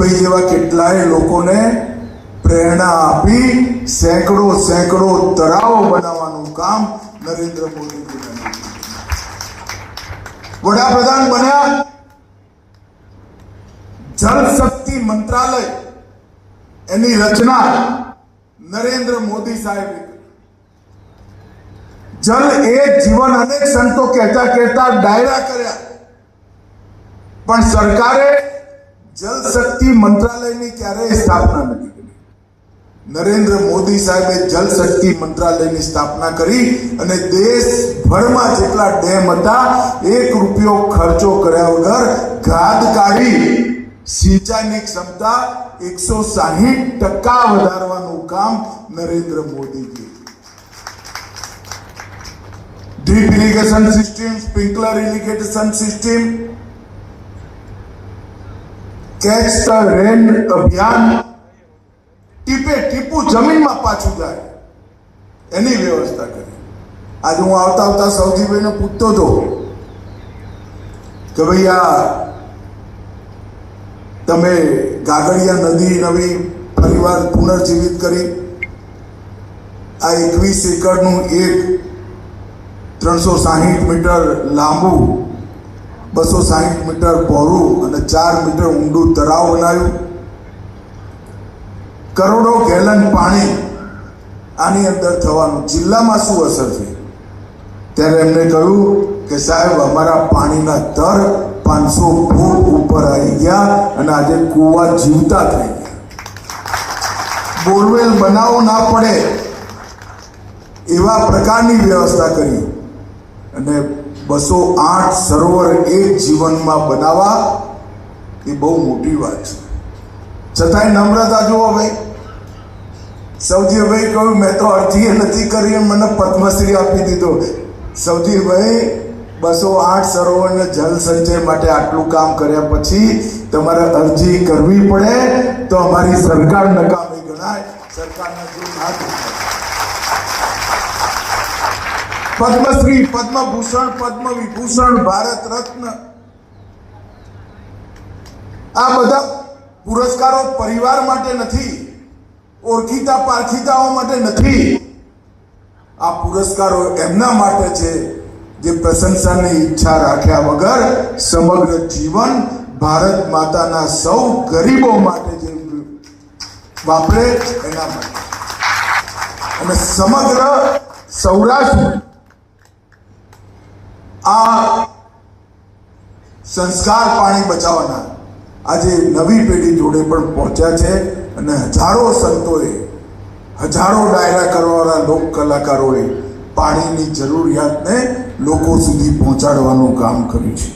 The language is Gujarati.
ભાઈ જેવા કેટલાય લોકોને પ્રેરણા આપી સેંકડો તળાવો બનાવવાનું કામ નરેન્દ્ર મોદી વડાપ્રધાન બન્યા, જળ શક્તિ મંત્રાલય એની રચના નરેન્દ્ર મોદી સાહેબે કરી. જલ એ જીવન અનેક સંતો કહેતા ડાયરા કર્યા, પણ સરકારે જલ શક્તિ મંત્રાલયની ક્યારેય સ્થાપના નથી કરી. નરેન્દ્ર મોદી સાહેબે જલ શક્તિ મંત્રાલયની સ્થાપના કરી અને દેશભરમાં જેટલા ડેમ હતા 1 રૂપિયો ખર્ચો કર્યા વગર ગાદ કાઢી સિંચાઈની ક્ષમતા 160% વધારવાનું કામ Narendra Modiji. Drip irrigation system, sprinkler irrigation system, catch the rain અભિયાન, ટીપે ટીપું જમીનમાં પાછું જાય એની વ્યવસ્થા કરી. આજે હું આવતા સૌજીભાઈને પૂછતો હતો કે ભાઈ આ તમે ગાગડિયા નદી નવી ફરીવાર પુનર્જીવિત કરી, આ 21 એકરનું એક 360 મીટર લાંબુ 260 મીટર પહોળું અને 4 મીટર ઊંડું તળાવ બનાવ્યું, કરોડો ગેલન પાણી આની અંદર થવાનું, જિલ્લામાં શું અસર થઈ? ત્યારે એમને કહ્યું કે સાહેબ અમારા પાણીના દર 500 ફૂટ ઉપર આવી ગયા અને આજે કૂવા જીવતા થઈ ગયા. બોરવેલ બનાવવો ના પડે એવા પ્રકારની વ્યવસ્થા કરી અને 208 સરોવર એક જીવનમાં બનાવવા એ બહુ મોટી વાત છે. છતાંય નમ્રતા જુઓ ભાઈ, સૌજીભાઈ કહ્યું મેં તો અરજી નથી કરી, મને પદ્મશ્રી આપી દીધો. સૌજીભાઈ 208 સરોવરને જલ સંચય માટે આટલું કામ કર્યા પછી તમારે અરજી કરવી પડે તો અમારી સરકાર નકામી ગણાય. સરકારના જો ના પદ્મશ્રી, પદ્મભૂષણ, પદ્મ વિભૂષણ, ભારત રત્ન, આ બધા પુરસ્કારો પરિવાર માટે નથી, ઓળખીતા પારખીતાઓ માટે નથી. આ પુરસ્કારો એમના માટે છે જે પ્રશંસાની ઈચ્છા રાખ્યા વગર સમગ્ર જીવન ભારત માતાના સૌ ગરીબો માટે જે વાપરે એના માટે. અને સમગ્ર સૌરાષ્ટ્ર આ સંસ્કાર પાણી બચાવવાના આજે નવી પેઢી જોડે પણ પહોંચ્યા છે અને હજારો સંતોએ, હજારો ડાયરા કરવાવાળા લોક કલાકારોએ પાણીની જરૂરિયાતને લોકો સુધી પહોંચાડવાનું કામ કર્યું છે.